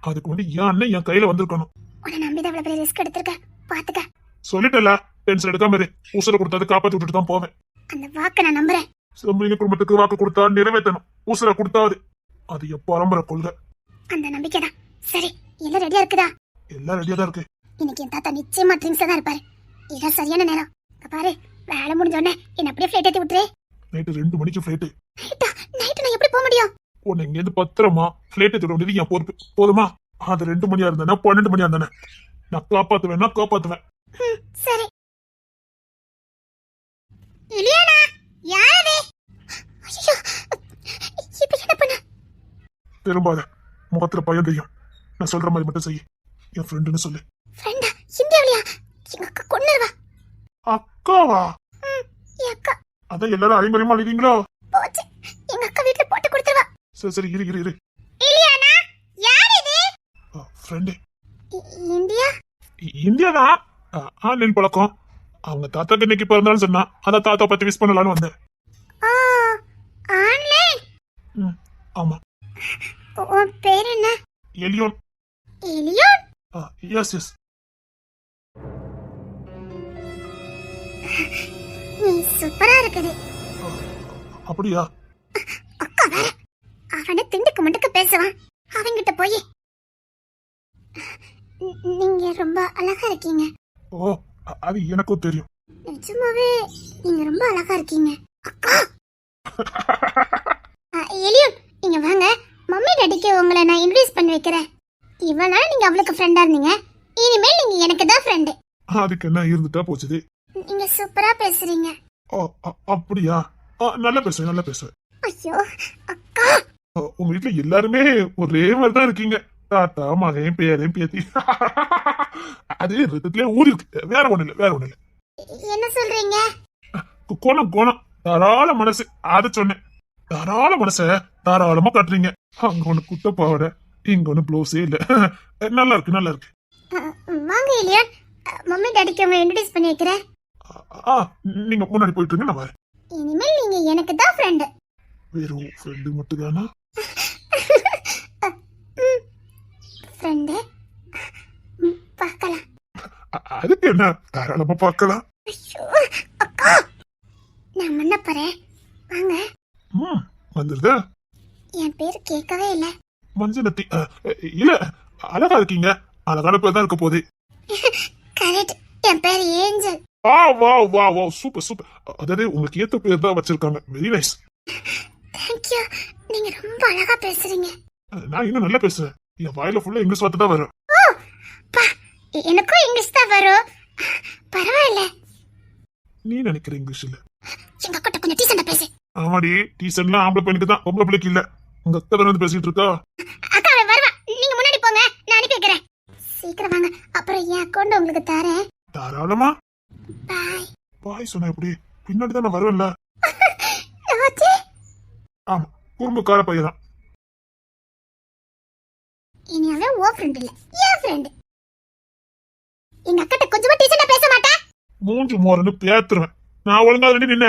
அதுக்கு வந்து என் அண்ணன் என் கையில வந்திருக்கணும். உன்னை நம்பிதான் இவ்வளவு பெரிய ரிஸ்க் எடுத்திருக்க, பாத்துக்க. சொல்லிட்டல, டென்ஷன் எடுக்காம இரு. உசுர கொடுத்தது காப்பாத்தி விட்டுட்டு தான் போவேன். அந்த வாக்க நான் நம்புறேன். சம்பளிங்க குடும்பத்துக்கு வாக்கு கொடுத்தா நிறைவேற்றணும், உசுர கொடுத்தாது. அது எப்ப ஆரம்பர கொள்கை. அந்த நம்பிக்கை தான். சரி, எல்லாம் ரெடியா இருக்குதா? எல்லாம் ரெடியா தான் இருக்கு. இன்னைக்கு என் தாத்தா நிச்சயமா ட்ரிங்க்ஸ் தான் இருப்பாரு. இதான் சரியான நேரம். இங்க பாரு, வேலை முடிஞ்சோடனே என்ன அப்படியே ஃபிளைட் ஏத்தி விட்டுரு. நைட்டு 2 மணிக்கு ஃபிளைட். நைட்டு நான் எப்படி போக முடியும்? உன்னை இங்க இருந்து பத்திரமா ஃபிளைட் ஏத்தி விட வேண்டியது என் பொறுப்பு, போதுமா? அது 2 மணியா இருந்தானே 12 மணியா இருந்தானே நான் காப்பாத்துவேன். சரி. இலியானா, யாரது? ஐயோ, இப்ப என்ன பண்ண? திரும்பாத, முகத்துல பயம் தெரியும். நான் சொல்ற மாதிரி மட்டும் செய்ய. என் ஃப்ரெண்டுன்னு சொல்லு. ஃப்ரெண்டா? இந்தியாவிலயா? எங்க அக்கா கொன்னுருவா. அக்காவா? என் அக்கா. அதான் எல்லாரும் அரைமறையமா அழுவீங்களோ? போச்சு, எங்க அக்கா வீட்டுல போட்டு கொடுத்துருவா. சரி இரு. இலியானா, யார் இது? ஃப்ரெண்டு. இந்தியா? இந்தியாதான். ஆன்லைன் பழக்கம். அவங்க தாத்தாக்கு இன்னைக்கு பிறந்தாலும் சொன்னா, அதான் தாத்தா பத்தி விஷ் பண்ணலான்னு வந்தேன். ஆன்லைன்? ஆமா. உன் பேர் என்ன? எலியோன். எலியோன்? எஸ். நீ சூப்பரா இருக்குது. அப்படியா? அக்கா வேற, அவனை திண்டுக்கு முண்டுக்கு பேசுவான். அவங்கிட்ட போய் நீங்க ரொம்ப அழகா இருக்கீங்க. ஓ, அது எனக்கும் தெரியும். நிஜமாவே நீங்க ரொம்ப அழகா இருக்கீங்க அக்கா. எலியோன், நீங்க வாங்க, மம்மி டாடிக்கு உங்களை நான் இன்ட்ரோடியூஸ் பண்ணி வைக்கிறேன். இவ்வளவு நாள் நீங்க அவளுக்கு ஃப்ரெண்டா இருந்தீங்க, இனிமேல் நீங்க எனக்கு தான் ஃப்ரெண்டு. அதுக்கு என்ன இருந்துட்டா போச்சுது. நீங்க சூப்பரா பேசுறீங்க. அப்படியா? நல்லா பேசுவேன். ஐயோ அக்கா, உங்க வீட்டுல எல்லாருமே ஒரே மாதிரிதான் இருக்கீங்க. தாத்தா, மகன், பேரன், பேத்தி. அது ரத்தத்திலே ஊறி இருக்கு, வேற ஒண்ணு இல்ல. என்ன சொல்றீங்க? கோணம் தாராள மனசு, அத சொன்னேன். தாராள மனச தாராளமா காட்டுறீங்க. அங்க ஒண்ணு குட்ட பாவாடை, இங்க ஒண்ணு ப்ளவுஸே இல்ல. நல்லா இருக்கு. வாங்க எலியோன், மம்மி டாடிக்கு உங்களை இன்ட்ரோடியூஸ் பண்ணி வைக்கிறேன். நீங்க முன்னாடி போயிட்டு இருங்க, நான் வரேன். இனிமேல் நீங்க எனக்கு தான் ஃப்ரெண்டு. வெறும் ஃப்ரெண்டு மட்டும் தானா? ஃப்ரெண்டு பார்க்கலாம். அதுக்கு என்ன, தாராளமா பார்க்கலாம். ஐயோ அக்கா, நான் முன்ன போறேன், வாங்க. வந்துருதா? என் பேர் கேட்கவே இல்ல. மஞ்சனத்தி. இல்ல, அழகா இருக்கீங்க. அழகான பேர் தான் இருக்க போகுது. கரெக்ட், என் பேர் ஏஞ்சல். வா சூப்பர். அதாவது உங்களுக்கு ஏத்த பேர் தான் வச்சிருக்காங்க. Very nice. தேங்க்யூ, நீங்க ரொம்ப அழகா பேசுறீங்க. நான் இன்னும் நல்லா பேசுறேன். என் வாயில ஃபுல்லா இங்கிலீஷ் வார்த்தை தான் வரும். எனக்கும் இங்கிலீஷ் தான் வரும், பரவாயில்ல. நீ நினைக்கிற இங்கிலீஷ் இல்ல. எங்க அக்கா கொஞ்சம் டீசெண்டா பேசு. ஆமாடி, டீசென்ட்லாம் ஆம்பளை பையனுக்கு தான், பொம்பளை பிள்ளைக்கு இல்ல. உங்க அத்தை வேற வந்து பேசிட்டு இருக்கா. அக்கா வருவா, நீங்க முன்னாடி போங்க, நான் அனுப்பி வைக்கிறேன். சீக்கிரம் வாங்க, அப்புறம் என் அக்கௌண்ட் உங்களுக்கு தரேன். தாராளமா. பாய் சொன்ன எப்படி? பின்னாடி தான் நான் வருவேன்ல. ராஜி. ஆமா, குறும்புக்கார பையன் தான். இனி அவன் ஓ ஃப்ரெண்ட் இல்ல, என் ஃப்ரெண்ட். மூஞ்சி மோரன்னு பேத்துருவேன். நான் ஒழுங்கா ரெடி நின்ன.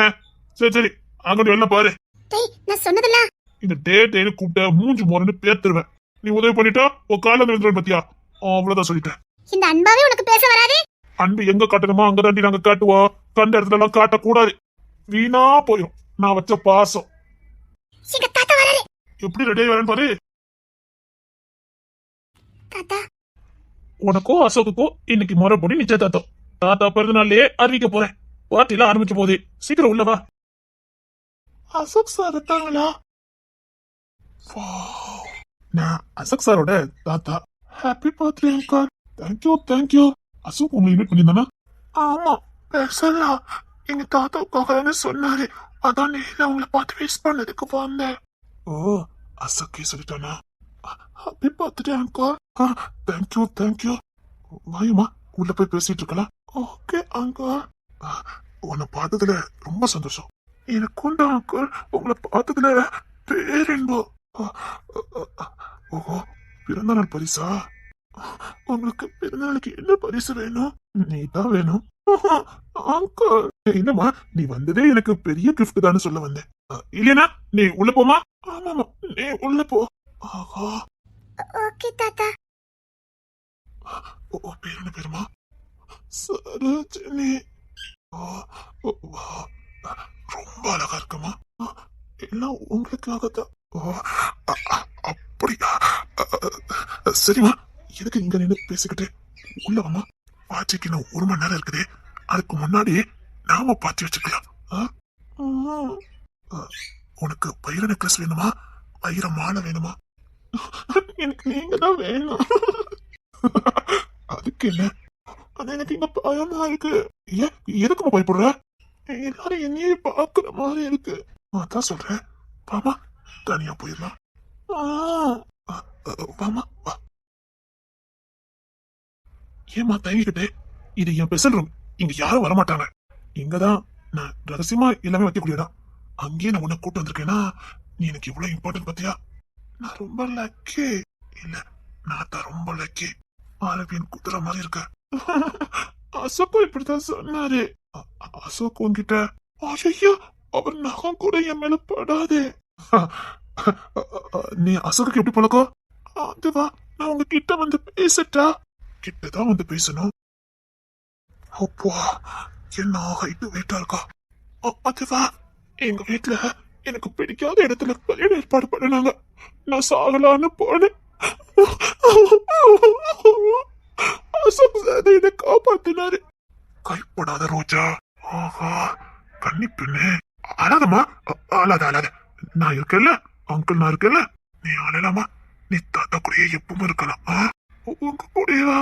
சரி சரி, அங்கிட்டு வெளில பாரு. டேய் நான் சொன்னதெல்லாம் இந்த டேன்னு கூப்பிட்ட மூஞ்சி மோரன்னு பேத்துருவேன். நீ உதவி பண்ணிட்டா உன் கால விழுந்துருவேன் பத்தியா? அவ்வளவுதான் சொல்லிட்டேன். இந்த அன்பாவே உனக்கு பேச வராதே. அன்பு எங்க காட்டணுமோ அங்க தாண்டி நாங்க காட்டுவோம். கண்ட இடத்துல எல்லாம் காட்டக்கூடாது. வீணா போயிடும் நான் வச்ச பாசம். எங்க தாத்தா வராரு. எப்படி ரெடி வரேன்னு பாரு. தாத்தா உனக்கோ அசோக்குக்கோ இன்னைக்கு முறைப்படி நிச்சயதார்த்தம். தாத்தா பிறந்த நாள்லயே அறிவிக்க போறேன். பார்ட்டில ஆரம்பிக்க போகுது. சீக்கிரம் உள்ளவா. அசோக் சார் இருக்காங்களா? நான் அசோக் சாரோட தாத்தா. Happy birthday uncle. Thank you thank you. Ashok உங்களை இன்வைட் பண்ணியிருந்தானா? ஆமா, ஸ்பெஷலா எங்க தாத்தாவுக்காக சொன்னாரு. அதான் நேரில் உங்களை பார்த்து விஷ் பண்ணதுக்கு வந்தேன். ஓ, அசோக்கே சொல்லிட்டானா? Happy birthday uncle. Thank you thank you. வாயுமா, உள்ள போய் பேசிட்டு இருக்கலாம். Okay uncle. உன்னை பார்த்ததுல ரொம்ப சந்தோஷம். எனக்கும் தான் அங்கிள். உங்களை பார்த்ததுல பேரின்பம். ஓஹோ, பிறந்த நாள் பரிசா? உங்களுக்கு பிறந்தநாளுக்கு என்ன பரிசு வேணும்? நீ தான் வேணும். அங்கிள் என்னம்மா, நீ வந்ததே எனக்கு பெரிய கிஃப்ட் தானே சொல்ல வந்தேன். இல்லையா நீ உள்ள போமா. ஆமாமா, நீ உள்ள போ. ஆஹா, ஓகே தாத்தா. ஓ பேர் என்ன பேருமா? சரோஜினி. ரொம்ப அழகா இருக்குமா? எல்லாம் உங்களுக்காகத்தான். அப்படியா? சரிம்மா, எதுக்கு இங்க நின்று பேசிக்கிட்டு உள்ள வாமா. பாட்டிக்கு நான் 1 மணி நேரம் இருக்குது. அதுக்கு முன்னாடி நாம பாத்தி வச்சுக்கலாம். உனக்கு வைர நெக்லஸ் வேணுமா, வைர மாலை வேணுமா? எனக்கு நீங்க தான் வேணும். அதுக்கு என்ன? ஆனா எனக்கு இங்க பயமா இருக்கு. ஏன் எதுக்குமா பயப்படுற? எல்லாரும் என்னையே பாக்குற மாதிரி இருக்கு. அதான் சொல்றேன், பாமா தனியா போயிடலாம். வாமா வா. ஏமா தயங்கிக்கிட்டே? இது என் பெசல் ரூம். இங்க யாரும் வரமாட்டாங்க. இங்கதான் நான் ரகசியமா எல்லாமே வைக்கக்கூடியதா. அங்கேயே நான் உன்னை கூட்டு வந்திருக்கேன்னா நீ எனக்கு இவ்வளவு இம்பார்ட்டன்ட் பத்தியா? நான் ரொம்ப லக்கி. இல்ல, நான் தான் ரொம்ப லக்கி. ஆரபியன் குதிரை மாதிரி இருக்க. அசோக் இப்படித்தான் சொன்னாரு. அசோக் உன்கிட்ட? ஐயோ, அவர் நகம் கூட என் மேல படாதே. நீ அசோக்கு எப்படி பழக்கம்? அதுவா, நான் உங்க கிட்ட வந்து பேசட்டா? கிட்டதான் வந்து பேசணும். அப்பா, என்ன ஹைட்டு வெயிட்டா இருக்கா? அதுவா, எங்க வீட்டுல எனக்கு பிடிக்காத இடத்துல கல்யாணம் ஏற்பாடு பண்ணினாங்க. நான் சாகலான்னு போனேன். அசோக் சார் இதை காப்பாத்தினாரு. கைப்படாத ரோஜா. ஆஹா, கண்ணி பெண்ணு. அழாதம்மா, அழாத அழாத. நான் இருக்கேன்ல, அங்கிள் நான் இருக்கேன்ல. நீ அழலாமா? நீ தாத்தா கூடயே எப்பவும் இருக்கலாம். உங்க கூடயா?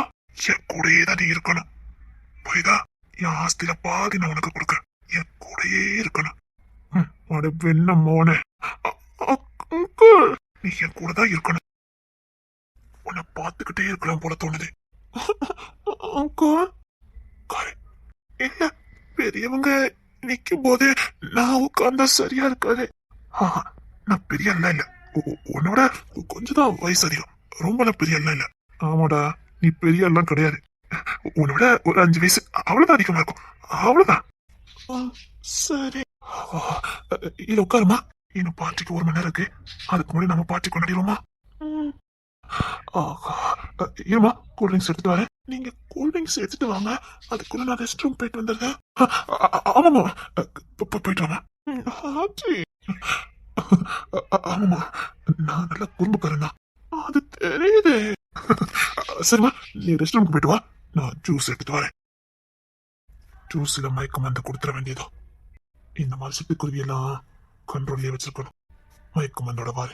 என் கூடயே தான் நீ இருக்கணும். புரியுதா? என் ஆஸ்தியில பாதி நான் உனக்கு கொடுக்க. என் கூடயே இருக்கணும். அட வெண்ண மோனே. அங்கிள், நீ என் கூட தான் இருக்கணும். உன்னை பார்த்துக்கிட்டே இருக்கலாம் போல தோணுது. அங்கிள், இல்ல, பெரியவங்க நிக்கும் போது நான் உட்கார்ந்தா சரியா இருக்காது. நான் பெரிய அல்ல இல்ல, உன்னோட கொஞ்சம் தான் வயசு அதிகம். ரொம்ப பெரிய அல்ல இல்ல. ஆமாடா, நீ பெரிய எல்லாம் கிடையாது. உன்னோட ஒரு 5 வயசு அவ்வளவுதான் அதிகமா இருக்கும். அவ்வளவுதான். சரி, இல்ல உட்காருமா. இன்னும் பார்ட்டிக்கு 1 மணி நேரம் இருக்கு. அதுக்கு முன்னாடி நம்ம பார்ட்டி கொண்டாடிடுவோமா? ஏமா, கூல்ட்ரிங்க்ஸ் எடுத்துட்டு வரேன். நீங்க கூல்ட்ரிங்க்ஸ் எடுத்துட்டு வாங்க. அதுக்குள்ள நான் ரெஸ்ட் ரூம் போயிட்டு வந்துடுறேன். ஆமாமா, போயிட்டு வாமா. ஆமாமா, நான் நல்லா குறும்புக்காரன் தான். அது தெரியுது. சரிம்மா, நீ ரெஸ்ட் ரூமுக்கு போயிட்டு வா. நான் ஜூஸ் எடுத்துட்டு வரேன். ஜூஸ்ல மயக்க மருந்து கொடுத்துட வேண்டியதோ. இந்த மாதிரி சிட்டுக்குருவி எல்லாம் கண்ட்ரோல்லே வச்சிருக்கணும். மயக்க மருந்தோட பாரு.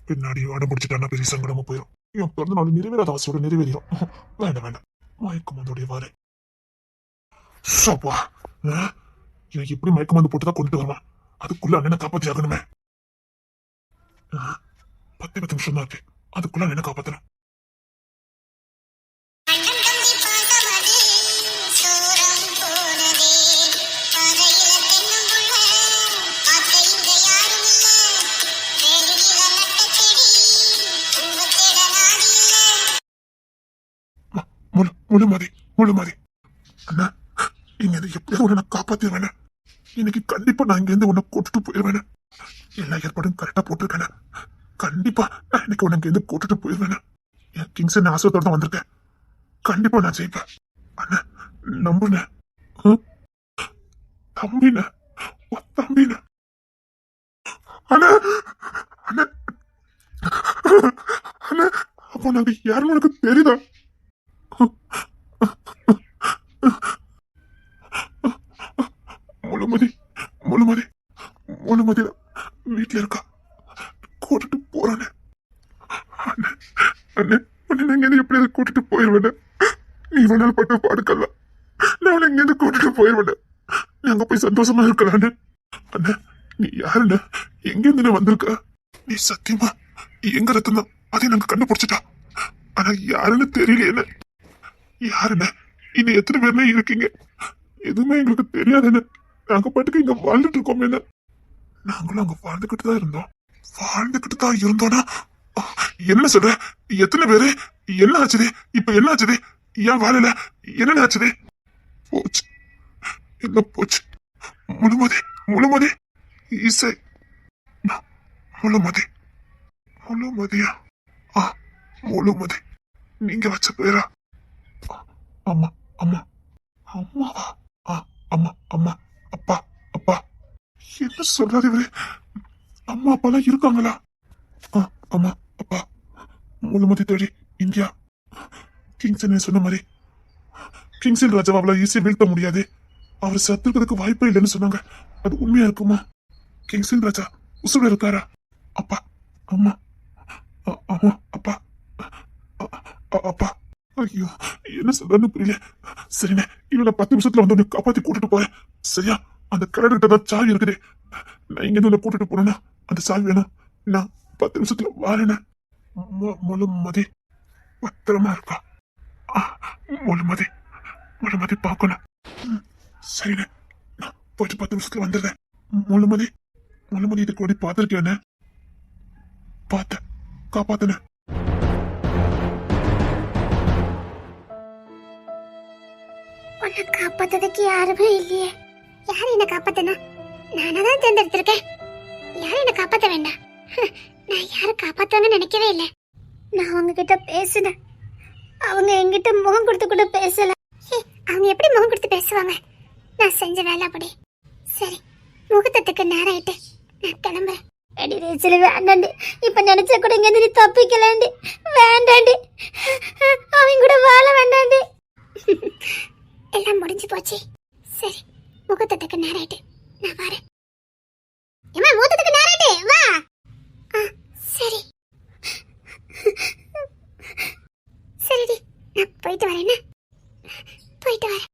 பின்னாடி அடம் பிடிச்சிட்டானா பெரிய சங்கடமா போயிடும். என் பிறந்த நாள் நிறைவேறாத அவசியோட நிறைவேறிடும். வேண்டாம் வேண்டாம், மயக்க மருந்தோடைய வாரு. சப்பா, எனக்கு எப்படி மயக்க மருந்து போட்டுதான் கொண்டு வருவான். அதுக்குள்ள அண்ணனை காப்பாத்தி ஆகணுமே. 10 நிமிஷம் தான் இருக்கு. அதுக்குள்ள அண்ணனை காப்பாத்தணும். முழு மாதிரி அண்ணா, இங்க இருந்து எப்படியாவது உன்னை நான் காப்பாத்திடுவேன். இன்னைக்கு கண்டிப்பா நான் இங்க இருந்து உன்னை கூட்டிட்டு போயிடுவேன். எல்லா ஏற்பாடும் கரெக்டா போட்டிருக்கேன். கண்டிப்பா நான் இன்னைக்கு உன்னை இங்க இருந்து கூட்டிட்டு போயிடுவேன். என் கிங்ஸ் ஆசையத்தோட தான் வந்திருக்கேன். கண்டிப்பா நான் ஜெயிப்பேன். அண்ணா நம்புன தம்பின தம்பின அண்ணா அண்ணா அண்ணா அப்போ நாங்க யாருன்னு உனக்கு தெரியுதா? முழுமதி முழுமதி முழுமதி வீட்டுல இருக்கா, கூட்டிட்டு போறானே. அண்ணே அண்ணே உன்னை நான் இங்க எப்படியாவது கூட்டிட்டு போயிடுவேன். நீ வேணாலும் பட்ட பாடுக்கல, நான் உன்னை இங்க கூட்டிட்டு போயிடுவேன். நீ அங்க போய் சந்தோஷமா இருக்கலான்னு. அண்ணே நீ யாருண்ணே, எங்க இருந்து வந்திருக்க? நீ சத்தியமா எங்க ரத்தம் தான், அதை நாங்க கண்டுபிடிச்சிட்டா. ஆனா யாருன்னு தெரியல. என்ன யாருண்ணே, இன்னும் எத்தனை பேர்னே இருக்கீங்க? எதுவுமே எங்களுக்கு தெரியாதுன்னு நாங்க பாட்டுக்கு இங்க வாழ்ந்துட்டு இருக்கோம். என்ன நாங்களும் அங்க வாழ்ந்துகிட்டு தான் இருந்தோம்னா என்ன சொல்ற? எத்தனை பேரு? என்ன ஆச்சுது? இப்ப என்ன ஆச்சுது? ஏன் வாழல? என்ன ஆச்சுது? போச்சு என்ன போச்சு? முழுமதி முழுமதி இசை முழுமதி முழுமதியா? முழுமதி நீங்க வச்ச பேரா? அம்மா அம்மா அம்மாவா? அம்மா அம்மா அப்பா அப்பா என்ன சொல்றாரு இவரு? அம்மா அப்பாலாம் இருக்காங்களா? அம்மா அப்பா முழுமதி தேடி இந்தியா. கிங்சன் சொன்ன மாதிரி கிங்சன் ராஜாவை அவ்வளவு ஈஸியா வீழ்த்த முடியாது. அவர் சத்துக்கிறதுக்கு வாய்ப்பே இல்லைன்னு சொன்னாங்க. அது உண்மையா இருக்குமா? கிங்சன் ராஜா உசுர இருக்காரா? அப்பா அம்மா அம்மா அப்பா அப்பா ஐயோ என்ன சொல்றன்னு புரியல. சரிண்ணே, இவனை 10 நிமிஷத்துல வந்து உன்னை காப்பாத்தி கூட்டிட்டு போறேன். சரியா? அந்த கடற்கிட்ட தான் சாவி இருக்குது. நான் இங்க இருந்து கூட்டிட்டு போறேன்னா அந்த சாவி வேணும். நான் 10 நிமிஷத்துல வாரேண்ணே. முழுமதி பத்திரமா இருக்கா? முழுமதி முழுமதி பார்க்கணும். சரிண்ணே, நான் போயிட்டு 10 நிமிஷத்துல வந்துடுறேன். முழுமதி முழுமதி இதுக்கு ஓடி பார்த்துருக்கேன். பார்த்தேன், காப்பாத்தன. உன்னை காப்பாத்ததுக்கு யாருமே இல்லையே. யார் என்ன காப்பாத்தனா? நானதான் தேர்ந்தெடுத்திருக்கேன். யாரும் என்ன காப்பாத்த வேண்டாம். நான் யாரும் காப்பாத்துவாங்கன்னு நினைக்கவே இல்லை. நான் அவங்க கிட்ட பேசினேன். அவங்க என்கிட்ட முகம் கொடுத்து கூட பேசல. அவங்க எப்படி முகம் கொடுத்து பேசுவாங்க? நான் செஞ்ச வேலை அப்படி. சரி, முகூர்த்தத்துக்கு நேரம் ஆயிட்டு நான் கிளம்புறேன். எடி ரேச்சல் வேண்டாண்டி, இப்ப நினைச்சா கூட இங்க நீ தப்பிக்கலாண்டி. வேண்டாண்டி, அவங்க கூட வாழ வேண்டாண்டி. எல்லாம் முடிஞ்சு போச்சு. சரி, முகூர்த்தத்துக்கு நேரம் ஆயிட்டு நான் வரேன். ஏமா முகூர்த்தத்துக்கு நேரம் ஆயிட்டு வா. சரி சரிடி, நான் போயிட்டு வரேன். போயிட்டு வரேன்.